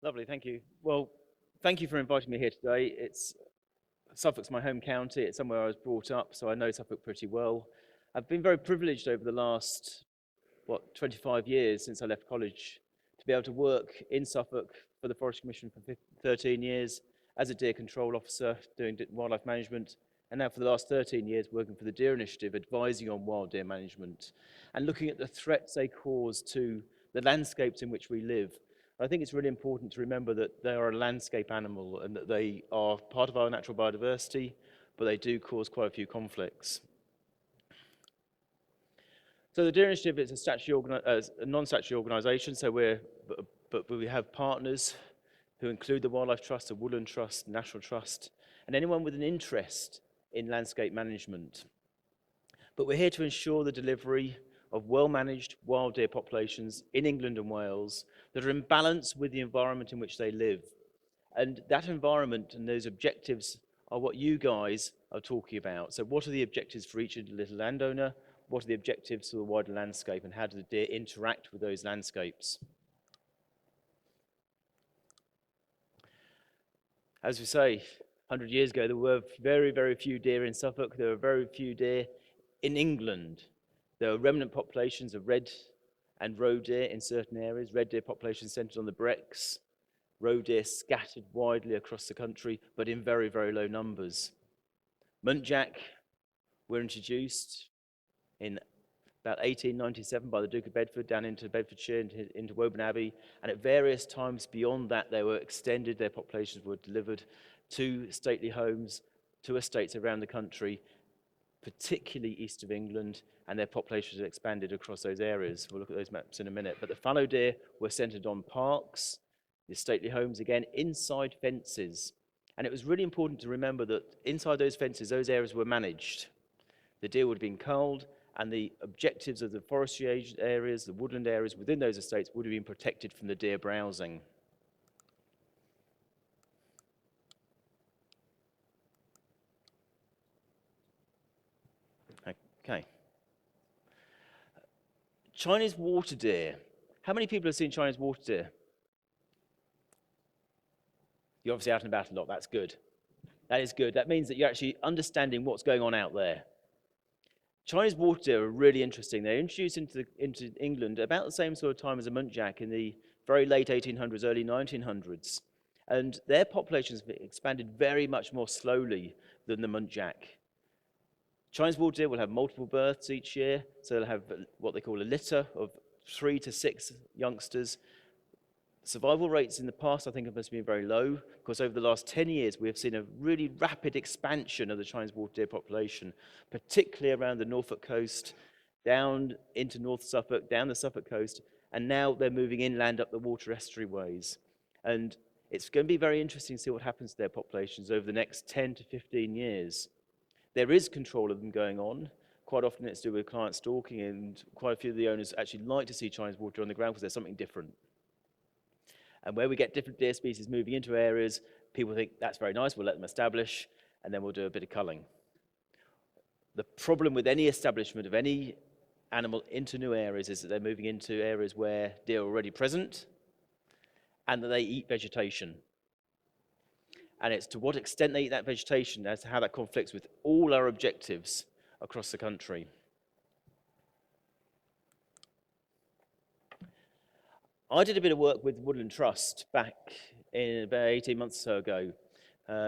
Lovely, thank you. Well, thank you for inviting me here today. Suffolk's my home county. It's somewhere I was brought up, so I know Suffolk pretty well. I've been very privileged over the last, 25 years since I left college to be able to work in Suffolk for the Forest Commission for 13 years as a deer control officer doing wildlife management, and now for the last 13 years working for the Deer Initiative, advising on wild deer management and looking at the threats they cause to the landscapes in which we live. I think it's really important to remember that they are a landscape animal and that they are part of our natural biodiversity, but they do cause quite a few conflicts. So the Deer Initiative is a non-statutory organisation, so but we have partners who include the Wildlife Trust, the Woodland Trust, National Trust, and anyone with an interest in landscape management. But we're here to ensure the delivery of well-managed wild deer populations in England and Wales that are in balance with the environment in which they live. And that environment and those objectives are what you guys are talking about. So what are the objectives for each little landowner? What are the objectives for the wider landscape, and how do the deer interact with those landscapes? As we say, 100 years ago, there were very, very few deer in Suffolk. There were very few deer in England. There were remnant populations of red and roe deer in certain areas, red deer populations centred on the Brecks, roe deer scattered widely across the country, but in very, very low numbers. Muntjac were introduced in about 1897 by the Duke of Bedford down into Bedfordshire, into Woburn Abbey, and at various times beyond that they were extended, their populations were delivered to stately homes, to estates around the country, particularly east of England, and their populations expanded across those areas. We'll look at those maps in a minute. But the fallow deer were centred on parks, the stately homes, again, inside fences. And it was really important to remember that inside those fences, those areas were managed. The deer would have been culled, and the objectives of the forestry areas, the woodland areas within those estates would have been protected from the deer browsing. Okay. Chinese water deer. How many people have seen Chinese water deer? You're obviously out and about a lot. That's good. That is good. That means that you're actually understanding what's going on out there. Chinese water deer are really interesting. They're introduced into England about the same sort of time as a muntjac in the very late 1800s, early 1900s. And their populations have expanded very much more slowly than the muntjac. Chinese water deer will have multiple births each year, so they'll have what they call a litter of 3 to 6 youngsters. Survival rates in the past, I think, have been very low, because over the last 10 years, we have seen a really rapid expansion of the Chinese water deer population, particularly around the Norfolk coast, down into North Suffolk, down the Suffolk coast, and now they're moving inland up the water estuaryways. And it's going to be very interesting to see what happens to their populations over the next 10 to 15 years. There is control of them going on. Quite often it's to do with client stalking, and quite a few of the owners actually like to see Chinese water on the ground because there's something different. And where we get different deer species moving into areas, people think that's very nice, we'll let them establish, and then we'll do a bit of culling. The problem with any establishment of any animal into new areas is that they're moving into areas where deer are already present and that they eat vegetation. And it's to what extent they eat that vegetation as to how that conflicts with all our objectives across the country. I did a bit of work with Woodland Trust back in about 18 months or so ago.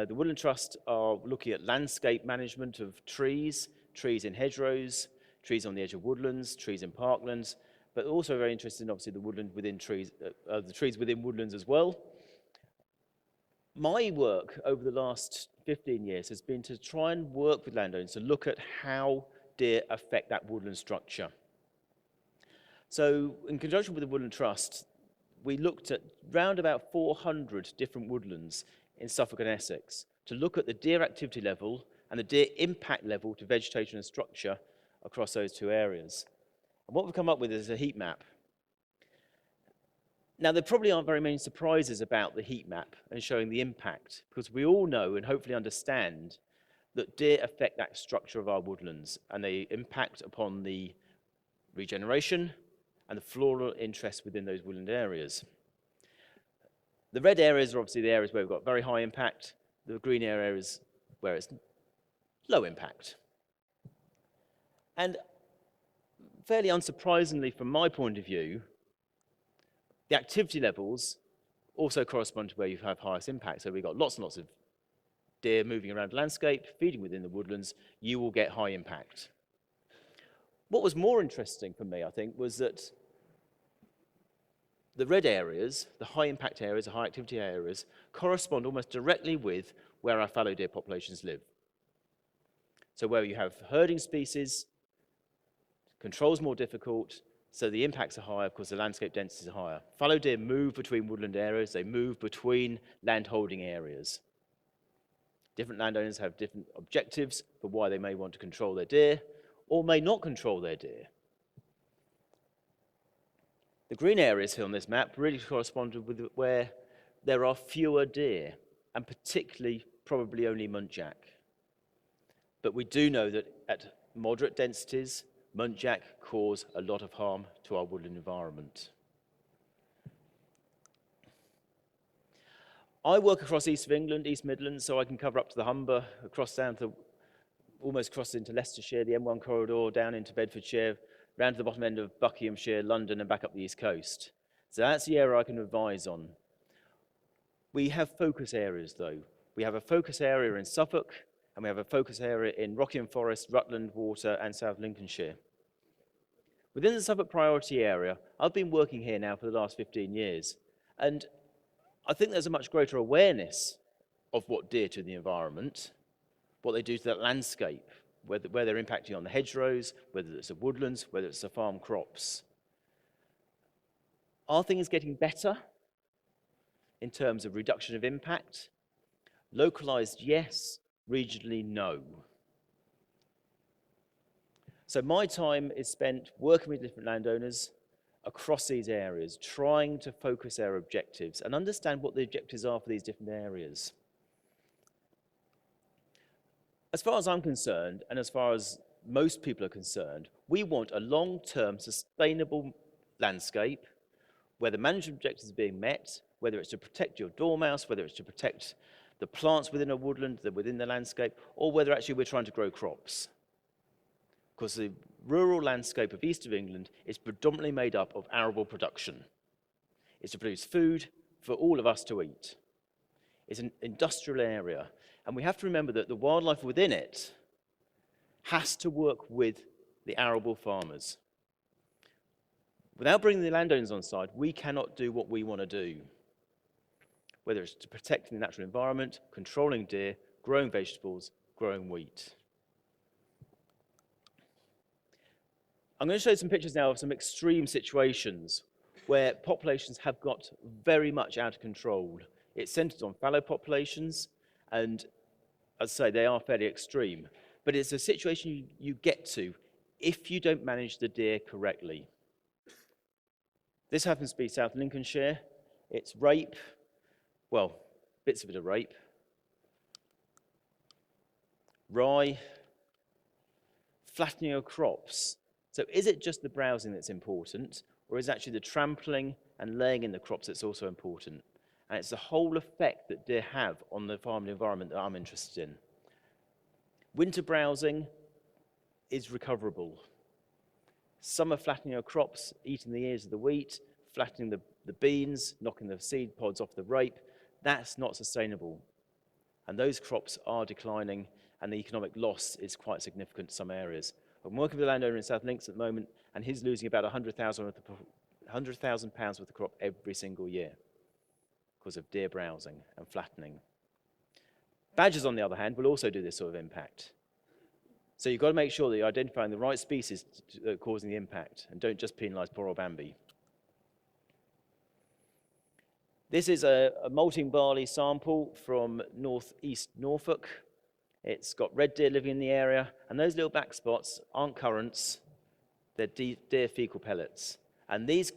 The Woodland Trust are looking at landscape management of trees, trees in hedgerows, trees on the edge of woodlands, trees in parklands, but also very interested in obviously the woodland within trees, the trees within woodlands as well. My work over the last 15 years has been to try and work with landowners to look at how deer affect that woodland structure. So in conjunction with the Woodland Trust, we looked at round about 400 different woodlands in Suffolk and Essex to look at the deer activity level and the deer impact level to vegetation and structure across those two areas. And what we've come up with is a heat map. Now, there probably aren't very many surprises about the heat map and showing the impact, because we all know and hopefully understand that deer affect that structure of our woodlands, and they impact upon the regeneration and the floral interest within those woodland areas. The red areas are obviously the areas where we've got very high impact. The green areas where it's low impact. And fairly unsurprisingly from my point of view, the activity levels also correspond to where you have highest impact. So we've got lots and lots of deer moving around the landscape, feeding within the woodlands, you will get high impact. What was more interesting for me, I think, was that the red areas, the high impact areas, the high activity areas, correspond almost directly with where our fallow deer populations live. So where you have herding species, control's more difficult, so the impacts are higher because the landscape densities are higher. Fallow deer move between woodland areas, they move between landholding areas. Different landowners have different objectives for why they may want to control their deer or may not control their deer. The green areas here on this map really correspond with where there are fewer deer, and particularly probably only muntjac. But we do know that at moderate densities, muntjac cause a lot of harm to our woodland environment. I work across east of England, East Midlands, so I can cover up to the Humber, across down to, almost cross into Leicestershire, the M1 corridor, down into Bedfordshire, round to the bottom end of Buckinghamshire, London, and back up the east coast. So that's the area I can advise on. We have focus areas, though. We have a focus area in Suffolk, and we have a focus area in Rockingham Forest, Rutland Water, and South Lincolnshire. Within the Suffolk priority area, I've been working here now for the last 15 years, and I think there's a much greater awareness of what deer do to the environment, what they do to that landscape, where they're impacting on the hedgerows, whether it's the woodlands, whether it's the farm crops. Are things getting better in terms of reduction of impact? Localized, yes. Regionally, no. So my time is spent working with different landowners across these areas, trying to focus our objectives and understand what the objectives are for these different areas. As far as I'm concerned, and as far as most people are concerned, we want a long-term sustainable landscape where the management objectives are being met, whether it's to protect your dormouse, whether it's to protect the plants within a woodland, within the landscape, or whether actually we're trying to grow crops. Because the rural landscape of east of England is predominantly made up of arable production. It's to produce food for all of us to eat. It's an industrial area, and we have to remember that the wildlife within it has to work with the arable farmers. Without bringing the landowners on side, we cannot do what we want to do, whether it's to protect the natural environment, controlling deer, growing vegetables, growing wheat. I'm going to show you some pictures now of some extreme situations where populations have got very much out of control. It's centered on fallow populations, and as I say, they are fairly extreme. But it's a situation you get to if you don't manage the deer correctly. This happens to be South Lincolnshire. It's rape, well, bits of it are rape, rye, flattening of crops. So is it just the browsing that's important, or is actually the trampling and laying in the crops that's also important? And it's the whole effect that deer have on the farming environment that I'm interested in. Winter browsing is recoverable. Summer flattening of crops, eating the ears of the wheat, flattening the beans, knocking the seed pods off the rape, that's not sustainable. And those crops are declining, and the economic loss is quite significant in some areas. I'm working with a landowner in South Links at the moment, and he's losing about £100,000 worth of crop every single year because of deer browsing and flattening. Badgers, on the other hand, will also do this sort of impact. So you've got to make sure that you're identifying the right species that are causing the impact, and don't just penalise poor old Bambi. This is a malting barley sample from northeast Norfolk. It's got red deer living in the area, and those little black spots aren't currants, they're deer fecal pellets. And this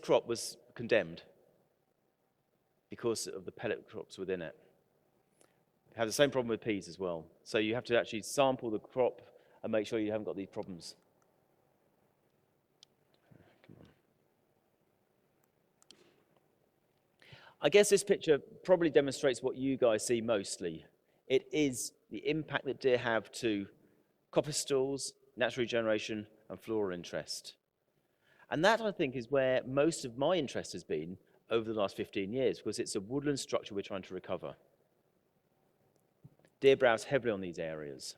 crop was condemned because of the pellet crops within it. It had the same problem with peas as well. So you have to actually sample the crop and make sure you haven't got these problems. I guess this picture probably demonstrates what you guys see mostly. It is the impact that deer have to coppice stalls, natural regeneration, and floral interest. And that, I think, is where most of my interest has been over the last 15 years, because it's a woodland structure we're trying to recover. Deer browse heavily on these areas.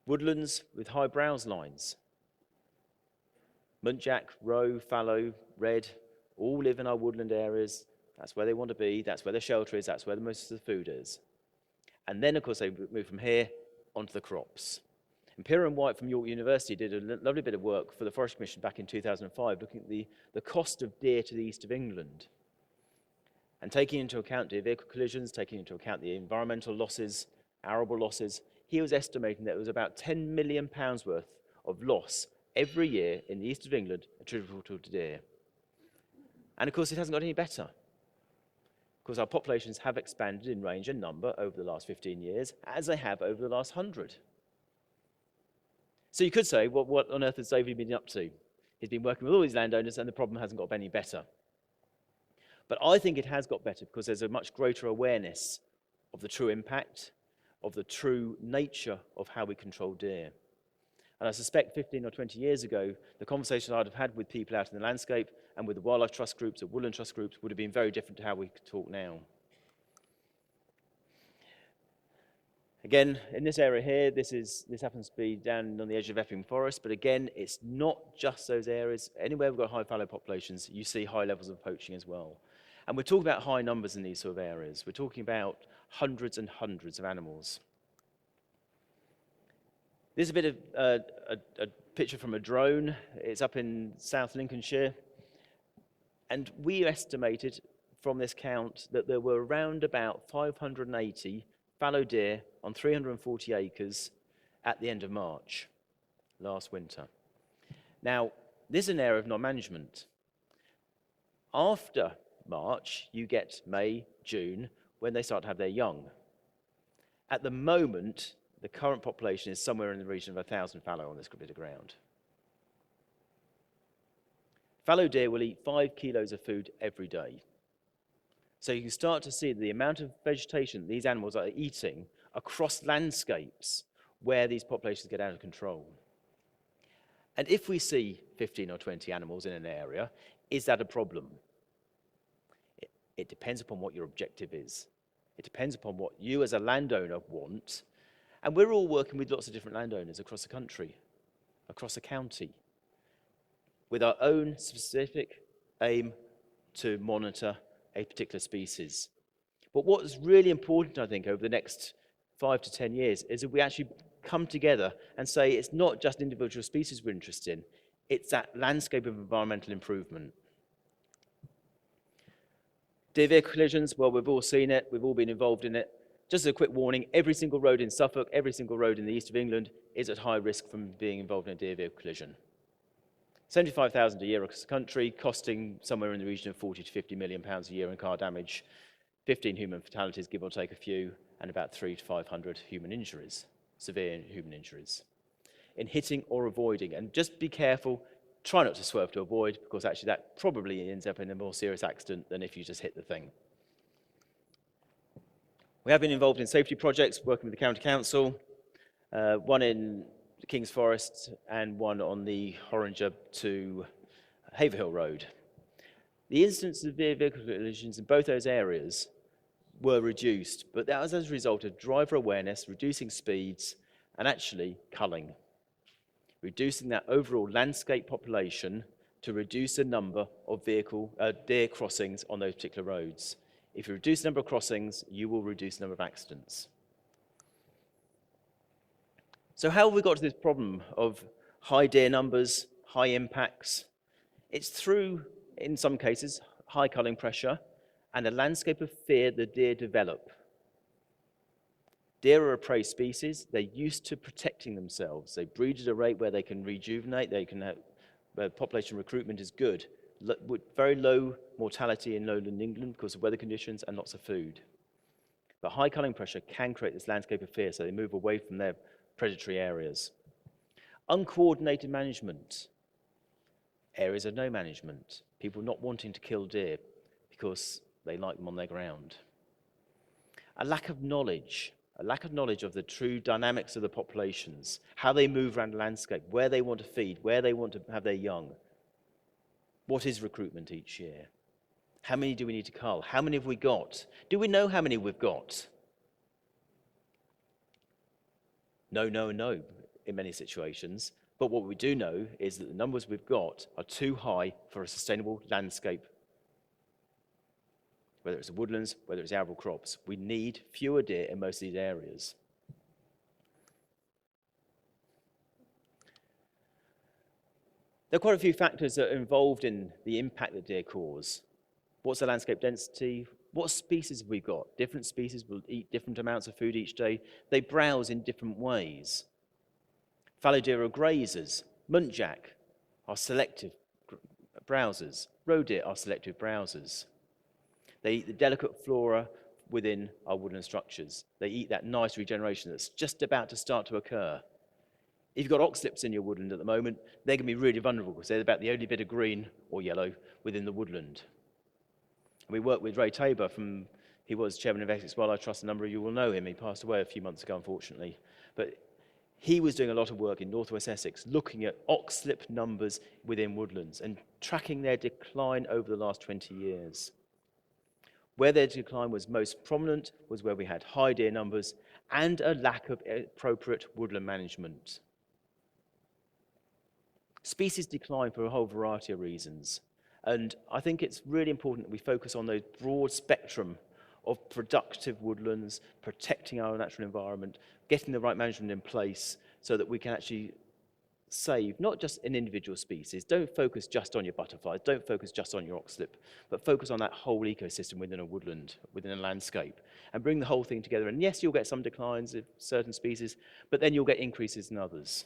Woodlands with high browse lines. Muntjac, roe, fallow, red, all live in our woodland areas. That's where they want to be. That's where the shelter is. That's where most of the food is. And then, of course, they move from here onto the crops. And Piran and White from York University did a lovely bit of work for the Forest Commission back in 2005, looking at the cost of deer to the east of England. And taking into account deer vehicle collisions, taking into account the environmental losses, arable losses, he was estimating that there was about £10 million worth of loss every year in the east of England attributable to deer. And of course, it hasn't got any better, because our populations have expanded in range and number over the last 15 years, as they have over the last 100. So you could say, well, what on earth has David been up to? He's been working with all these landowners and the problem hasn't got any better. But I think it has got better because there's a much greater awareness of the true impact, of the true nature of how we control deer. And I suspect 15 or 20 years ago, the conversations I'd have had with people out in the landscape and with the wildlife trust groups, the woodland trust groups, would have been very different to how we talk now. Again, in this area here, this happens to be down on the edge of Epping Forest, but again, it's not just those areas. Anywhere we've got high fallow populations, you see high levels of poaching as well. And we're talking about high numbers in these sort of areas. We're talking about hundreds and hundreds of animals. This is a bit of a picture from a drone. It's up in South Lincolnshire. And we estimated from this count that there were around about 580 fallow deer on 340 acres at the end of March, last winter. Now, this is an area of non-management. After March, you get May, June, when they start to have their young. At the moment, the current population is somewhere in the region of 1,000 fallow on this bit of ground. Fallow deer will eat 5 kilos of food every day. So you can start to see the amount of vegetation these animals are eating across landscapes where these populations get out of control. And if we see 15 or 20 animals in an area, is that a problem? It depends upon what your objective is. It depends upon what you as a landowner want. And we're all working with lots of different landowners across the country, across the county, with our own specific aim to monitor a particular species. But what's really important, I think, over the next 5 to 10 years is that we actually come together and say it's not just individual species we're interested in, it's that landscape of environmental improvement. Deer vehicle collisions, well, we've all seen it, we've all been involved in it. Just as a quick warning, every single road in Suffolk, every single road in the east of England is at high risk from being involved in a deer vehicle collision. 75,000 a year across the country, costing somewhere in the region of 40 to 50 million pounds a year in car damage, 15 human fatalities, give or take a few, and about 300 to 500 human injuries, severe human injuries, in hitting or avoiding. And just be careful, try not to swerve to avoid, because actually that probably ends up in a more serious accident than if you just hit the thing. We have been involved in safety projects, working with the County Council, one in King's Forest and one on the Horringer to Haverhill Road. The incidence of vehicle collisions in both those areas were reduced, but that was as a result of driver awareness, reducing speeds, and actually culling, reducing that overall landscape population to reduce the number of deer crossings on those particular roads. If you reduce the number of crossings, you will reduce the number of accidents. So how have we got to this problem of high deer numbers, high impacts? It's through, in some cases, high culling pressure and a landscape of fear the deer develop. Deer are a prey species. They're used to protecting themselves. They breed at a rate where they can rejuvenate, where population recruitment is good, with very low mortality in lowland England because of weather conditions and lots of food. But high culling pressure can create this landscape of fear, so they move away from their predatory areas. Uncoordinated management. Areas of no management, people not wanting to kill deer because they like them on their ground. A lack of knowledge of the true dynamics of the populations, how they move around the landscape, where they want to feed, where they want to have their young. What is recruitment each year? How many do we need to cull? How many have we got? Do we know how many we've got? No, in many situations. But what we do know is that the numbers we've got are too high for a sustainable landscape. Whether it's the woodlands, whether it's arable crops, we need fewer deer in most of these areas. There are quite a few factors that are involved in the impact that deer cause. What's the landscape density? What species have we got? Different species will eat different amounts of food each day. They browse in different ways. Fallow deer are grazers. Muntjac are selective browsers. Roe deer are selective browsers. They eat the delicate flora within our woodland structures. They eat that nice regeneration that's just about to start to occur. If you've got oxlips in your woodland at the moment, they're going to be really vulnerable because they're about the only bit of green or yellow within the woodland. We work with Ray Tabor he was chairman of Essex Wildlife Trust. A number of you will know him. He passed away a few months ago, unfortunately. But he was doing a lot of work in northwest Essex, looking at oxlip numbers within woodlands and tracking their decline over the last 20 years. Where their decline was most prominent was where we had high deer numbers and a lack of appropriate woodland management. Species decline for a whole variety of reasons. And I think it's really important that we focus on those broad spectrum of productive woodlands, protecting our natural environment, getting the right management in place so that we can actually save not just an individual species. Don't focus just on your butterflies, don't focus just on your oxlip, but focus on that whole ecosystem within a woodland, within a landscape, and bring the whole thing together. And yes, you'll get some declines of certain species, but then you'll get increases in others.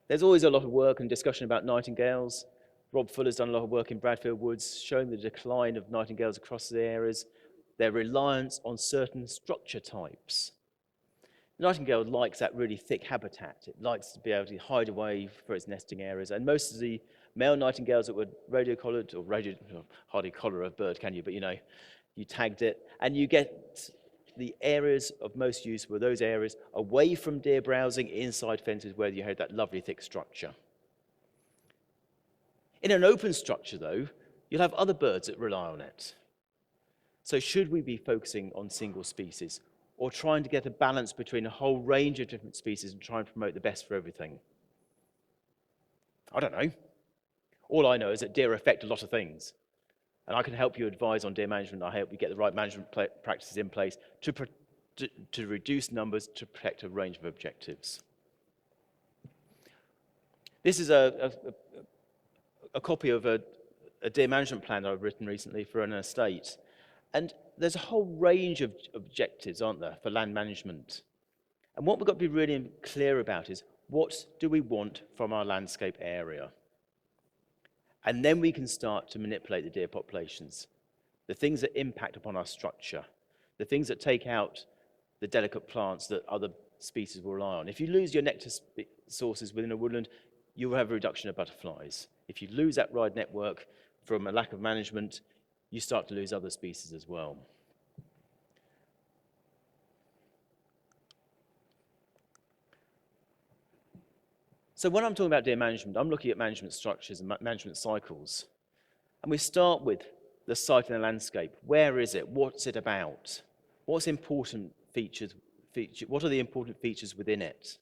There's always a lot of work and discussion about nightingales. Rob Fuller's done a lot of work in Bradfield Woods, showing the decline of nightingales across the areas, their reliance on certain structure types. The nightingale likes that really thick habitat. It likes to be able to hide away for its nesting areas. And most of the male nightingales that were radio-collared, hardly collar a bird, can you? But you tagged it, and you get the areas of most use were those areas away from deer browsing inside fences where you had that lovely thick structure. In an open structure, though, you'll have other birds that rely on it. So should we be focusing on single species or trying to get a balance between a whole range of different species and try and promote the best for everything? I don't know. All I know is that deer affect a lot of things. And I can help you advise on deer management. I help you get the right management practices in place to reduce numbers, to protect a range of objectives. This is a copy of a deer management plan that I've written recently for an estate. And there's a whole range of objectives, aren't there, for land management. And what we've got to be really clear about is, what do we want from our landscape area? And then we can start to manipulate the deer populations, the things that impact upon our structure, the things that take out the delicate plants that other species will rely on. If you lose your nectar sources within a woodland, you will have a reduction of butterflies. If you lose that ride network from a lack of management, you start to lose other species as well. So when I'm talking about deer management, I'm looking at management structures and management cycles. And we start with the site in the landscape. Where is it? What's it about? What's important features? What are the important features within it?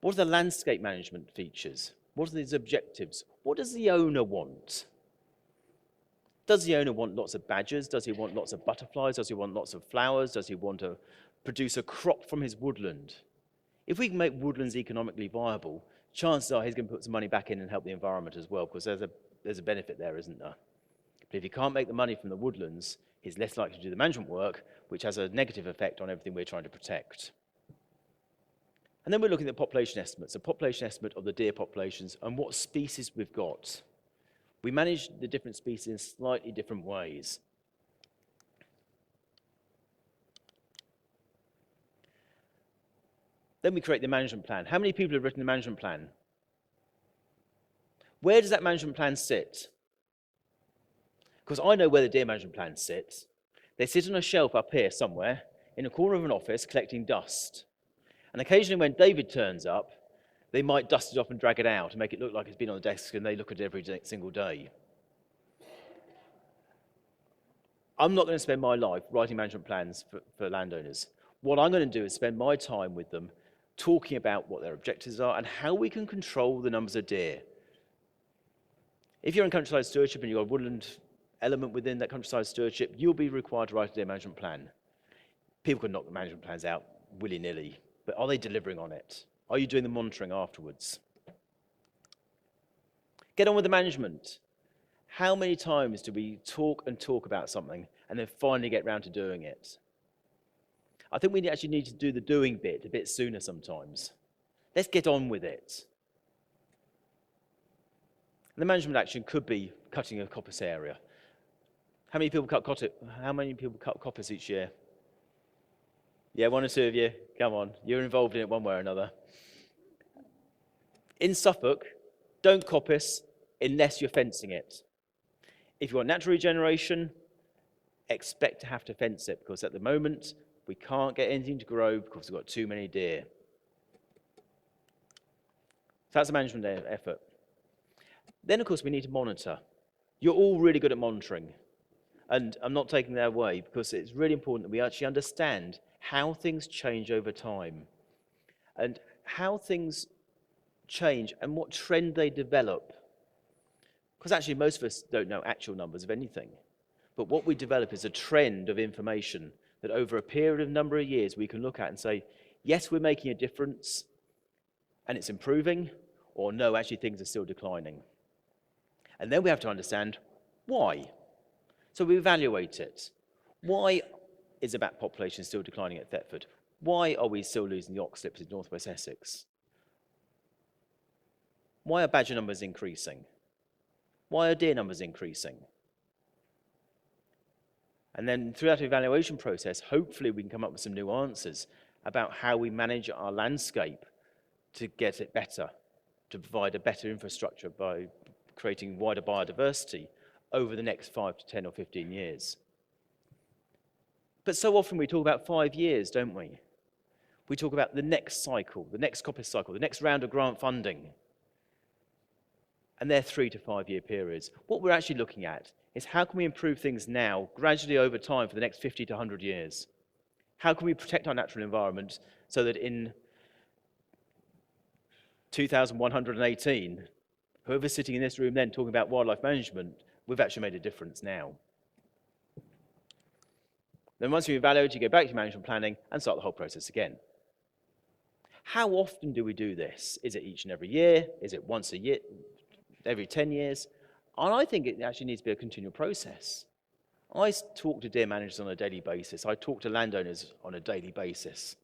What are the landscape management features? What are these objectives? What does the owner want? Does the owner want lots of badgers? Does he want lots of butterflies? Does he want lots of flowers? Does he want to produce a crop from his woodland? If we can make woodlands economically viable, chances are he's going to put some money back in and help the environment as well, because there's a benefit there, isn't there? But if he can't make the money from the woodlands, he's less likely to do the management work, which has a negative effect on everything we're trying to protect. And then we're looking at population estimates, a population estimate of the deer populations and what species we've got. We manage the different species in slightly different ways. Then we create the management plan. How many people have written the management plan? Where does that management plan sit? Because I know where the deer management plan sits. They sit on a shelf up here somewhere in a corner of an office collecting dust. And occasionally when David turns up, they might dust it off and drag it out and make it look like it's been on the desk and they look at it every single day. I'm not going to spend my life writing management plans for landowners. What I'm going to do is spend my time with them talking about what their objectives are and how we can control the numbers of deer. If you're in countryside stewardship and you've got a woodland element within that countryside stewardship, you'll be required to write a deer management plan. People can knock the management plans out willy-nilly, but are they delivering on it? Are you doing the monitoring afterwards? Get on with the management. How many times do we talk and talk about something and then finally get round to doing it? I think we actually need to do the doing bit a bit sooner sometimes. Let's get on with it. And the management action could be cutting a coppice area. How many people cut coppice each year? Yeah, one or two of you. Come on, you're involved in it one way or another. In Suffolk, don't coppice unless you're fencing it. If you want natural regeneration, expect to have to fence it, because at the moment, we can't get anything to grow because we've got too many deer. So that's a management effort. Then, of course, we need to monitor. You're all really good at monitoring. And I'm not taking that away, because it's really important that we actually understand how things change over time and how things change and what trend they develop. Because actually, most of us don't know actual numbers of anything. But what we develop is a trend of information that over a period of number of years we can look at and say, yes, we're making a difference and it's improving, or no, actually things are still declining. And then we have to understand why. So we evaluate it. Why is the bat population still declining at Thetford? Why are we still losing the oxlips in northwest Essex? Why are badger numbers increasing? Why are deer numbers increasing? And then through that evaluation process, hopefully we can come up with some new answers about how we manage our landscape to get it better, to provide a better infrastructure by creating wider biodiversity over the next 5 to 10 or 15 years. But so often we talk about 5 years, don't we? We talk about the next cycle, the next coppice cycle, the next round of grant funding. And they're 3 to 5 year periods. What we're actually looking at is how can we improve things now, gradually over time for the next 50 to 100 years? How can we protect our natural environment so that in 2118, whoever's sitting in this room then talking about wildlife management, we've actually made a difference now. Then once you evaluate, you go back to management planning and start the whole process again. How often do we do this? Is it each and every year? Is it once a year, every 10 years? And I think it actually needs to be a continual process. I talk to deer managers on a daily basis. I talk to landowners on a daily basis.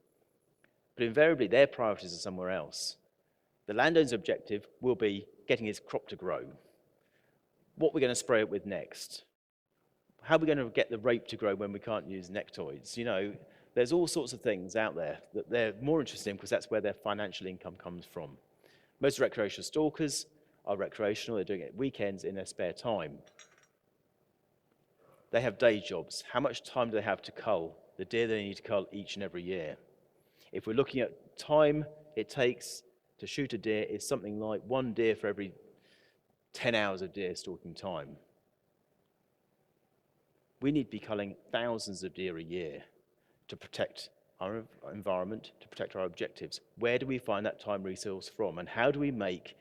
But invariably, their priorities are somewhere else. The landowner's objective will be getting his crop to grow. What we're going to spray it with next. How are we going to get the rape to grow when we can't use nectoids? You know, there's all sorts of things out there that they're more interested in because that's where their financial income comes from. Most recreational stalkers are recreational. They're doing it weekends in their spare time. They have day jobs. How much time do they have to cull the deer they need to cull each and every year? If we're looking at time it takes to shoot a deer, it's something like 1 deer for every 10 hours of deer stalking time. We need to be culling thousands of deer a year to protect our environment, to protect our objectives. Where do we find that time resource from? And how do we make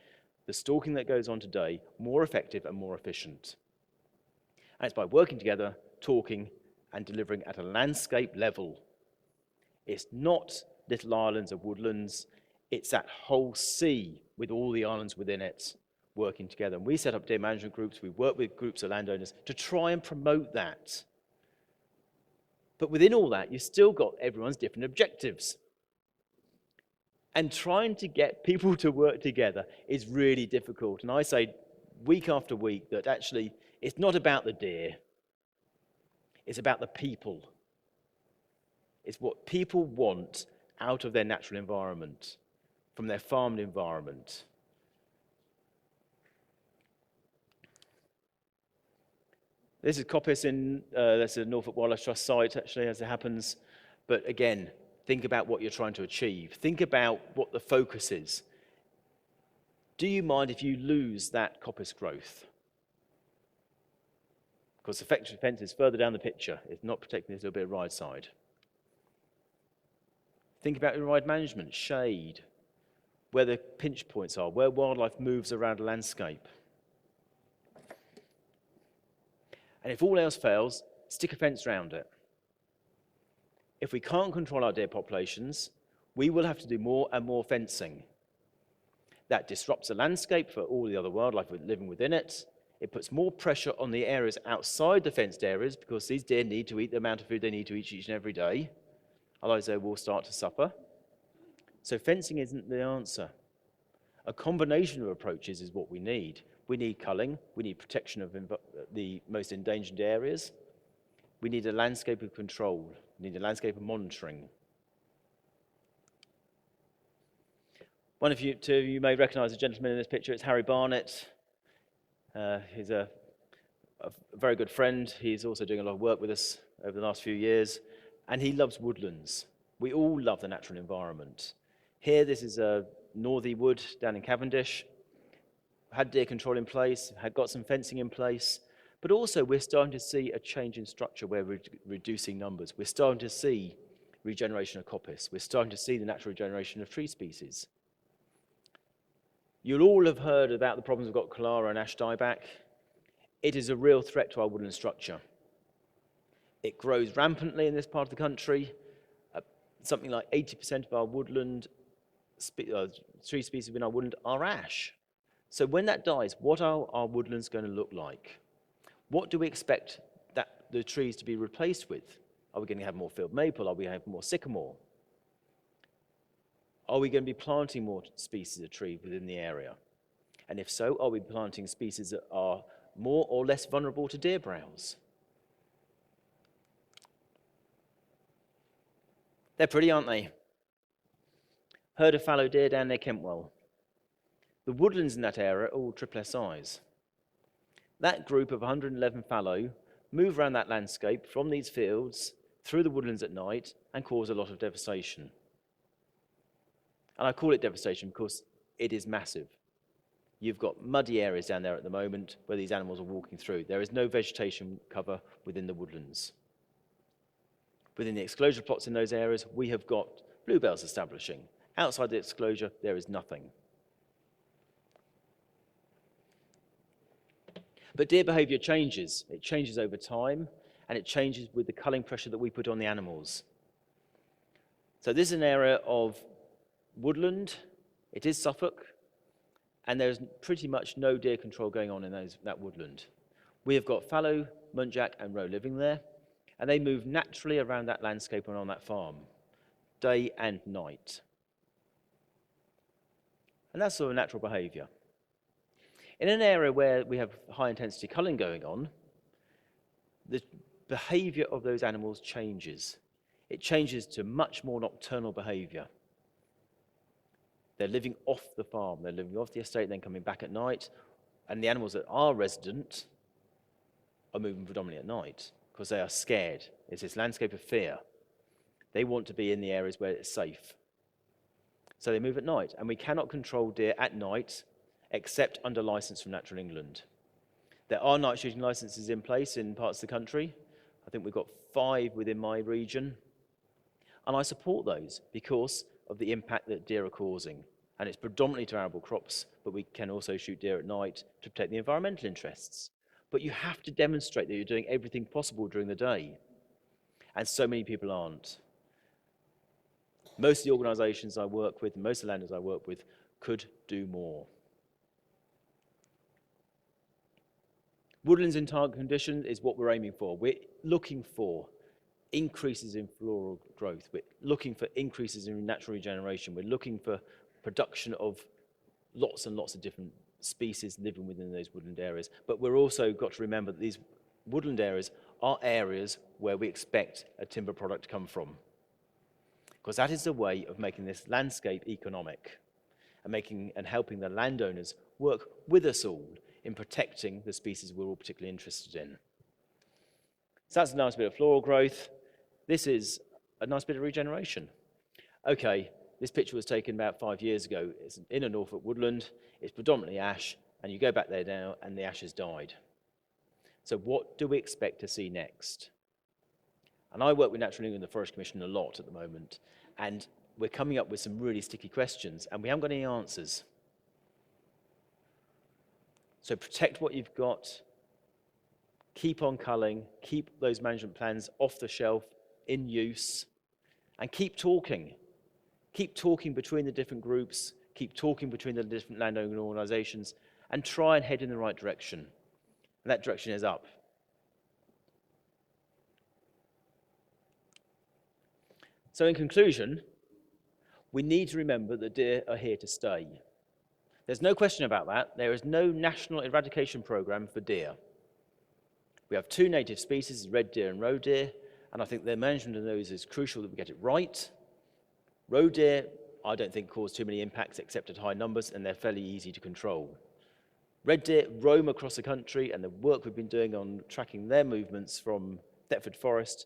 the stalking that goes on today more effective and more efficient? And it's by working together, talking, and delivering at a landscape level. It's not little islands of woodlands. It's that whole sea with all the islands within it working together. And we set up deer management groups. We work with groups of landowners to try and promote that. But within all that, you've still got everyone's different objectives. And trying to get people to work together is really difficult. And I say week after week that actually it's not about the deer. It's about the people. It's what people want out of their natural environment, from their farmed environment. This is coppice that's a Norfolk Wildlife Trust site, actually, as it happens. But again, think about what you're trying to achieve. Think about what the focus is. Do you mind if you lose that coppice growth? Because the factory fence is further down the picture. It's not protecting this little bit of ride side. Think about your ride management, shade, where the pinch points are, where wildlife moves around a landscape. And if all else fails, stick a fence around it. If we can't control our deer populations, we will have to do more and more fencing. That disrupts the landscape for all the other wildlife living within it. It puts more pressure on the areas outside the fenced areas because these deer need to eat the amount of food they need to eat each and every day. Otherwise, they will start to suffer. So fencing isn't the answer. A combination of approaches is what we need. We need culling, we need protection of the most endangered areas. We need a landscape of control, we need a landscape of monitoring. Two of you may recognize the gentleman in this picture. It's Harry Barnett. He's a very good friend. He's also doing a lot of work with us over the last few years. And he loves woodlands. We all love the natural environment. Here, this is a Northey Wood down in Cavendish. Had deer control in place, had got some fencing in place, but also we're starting to see a change in structure where we're reducing numbers. We're starting to see regeneration of coppice. We're starting to see the natural regeneration of tree species. You'll all have heard about the problems we've got with Clara and ash dieback. It is a real threat to our woodland structure. It grows rampantly in this part of the country. Something like 80% of our woodland, tree species within our woodland are ash. So when that dies, what are our woodlands going to look like? What do we expect the trees to be replaced with? Are we going to have more field maple? Are we going to have more sycamore? Are we going to be planting more species of tree within the area? And if so, are we planting species that are more or less vulnerable to deer browse? They're pretty, aren't they? Herd of fallow deer down near Kentwell. The woodlands in that area are all triple SIs. That group of 111 fallow move around that landscape from these fields through the woodlands at night and cause a lot of devastation. And I call it devastation because it is massive. You've got muddy areas down there at the moment where these animals are walking through. There is no vegetation cover within the woodlands. Within the exclosure plots in those areas, we have got bluebells establishing. Outside the exclosure, there is nothing. But deer behavior changes. It changes over time, and it changes with the culling pressure that we put on the animals. So this is an area of woodland. It is Suffolk, and there's pretty much no deer control going on in that woodland. We have got fallow, muntjac, and roe living there, and they move naturally around that landscape and on that farm, day and night. And that's sort of natural behavior. In an area where we have high-intensity culling going on, the behavior of those animals changes. It changes to much more nocturnal behavior. They're living off the farm, they're living off the estate, then coming back at night, and the animals that are resident are moving predominantly at night because they are scared. It's this landscape of fear. They want to be in the areas where it's safe. So they move at night, and we cannot control deer at night except under license from Natural England. There are night shooting licenses in place in parts of the country. I think we've got 5 within my region. And I support those because of the impact that deer are causing. And it's predominantly to arable crops, but we can also shoot deer at night to protect the environmental interests. But you have to demonstrate that you're doing everything possible during the day. And so many people aren't. Most of the organisations I work with, most of the landowners I work with, could do more. Woodlands in target condition is what we're aiming for. We're looking for increases in floral growth. We're looking for increases in natural regeneration. We're looking for production of lots and lots of different species living within those woodland areas. But we're also got to remember that these woodland areas are areas where we expect a timber product to come from. because that is a way of making this landscape economic and helping the landowners work with us all in protecting the species we're all particularly interested in. So that's a nice bit of floral growth. This is a nice bit of regeneration. Okay, this picture was taken about 5 years ago. It's in a Norfolk woodland. It's predominantly ash, and you go back there now, and the ash has died. So what do we expect to see next? And I work with Natural England and the Forest Commission a lot at the moment, and we're coming up with some really sticky questions, and we haven't got any answers. So protect what you've got, keep on culling, keep those management plans off the shelf, in use, and keep talking. Keep talking between the different groups, keep talking between the different landowner organisations, and try and head in the right direction. And that direction is up. So in conclusion, we need to remember that deer are here to stay. There's no question about that. There is no national eradication programme for deer. We have 2 native species, red deer and roe deer, and I think the management of those is crucial that we get it right. Roe deer, I don't think cause too many impacts except at high numbers, and they're fairly easy to control. Red deer roam across the country, and the work we've been doing on tracking their movements from Thetford Forest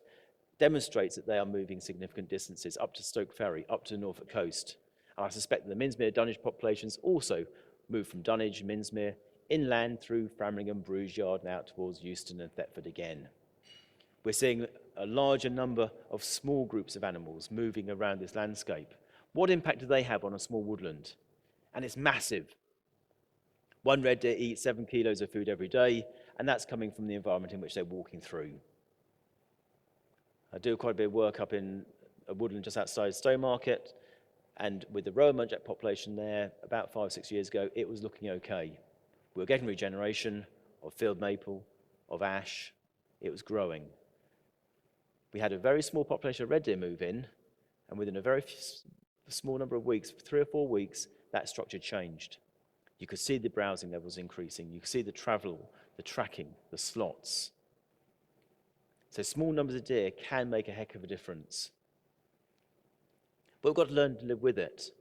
demonstrates that they are moving significant distances up to Stoke Ferry, up to the Norfolk coast. And I suspect that the Minsmere Dunwich populations also move from Dunwich, Minsmere, inland through Framlingham, Bruges Yard, and out towards Euston and Thetford again. We're seeing a larger number of small groups of animals moving around this landscape. What impact do they have on a small woodland? And it's massive. One red deer eats 7 kilos of food every day, and that's coming from the environment in which they're walking through. I do quite a bit of work up in a woodland just outside Stowmarket, and with the roe muntjac population there, about 5 or 6 years ago, it was looking okay. We were getting regeneration of field maple, of ash. It was growing. We had a very small population of red deer move in, and within a very small number of weeks, 3 or 4 weeks, that structure changed. You could see the browsing levels increasing. You could see the travel, the tracking, the slots. So small numbers of deer can make a heck of a difference. But we've got to learn to live with it.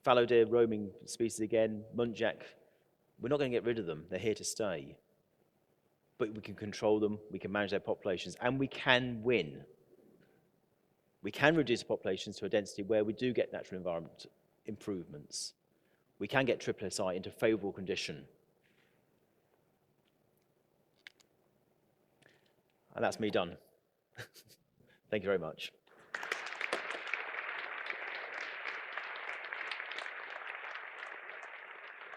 Fallow deer, roaming species again, muntjac, we're not going to get rid of them. They're here to stay. But we can control them, we can manage their populations, and we can win. We can reduce populations to a density where we do get natural environment improvements. We can get SSI into favourable condition. And that's me done. Thank you very much.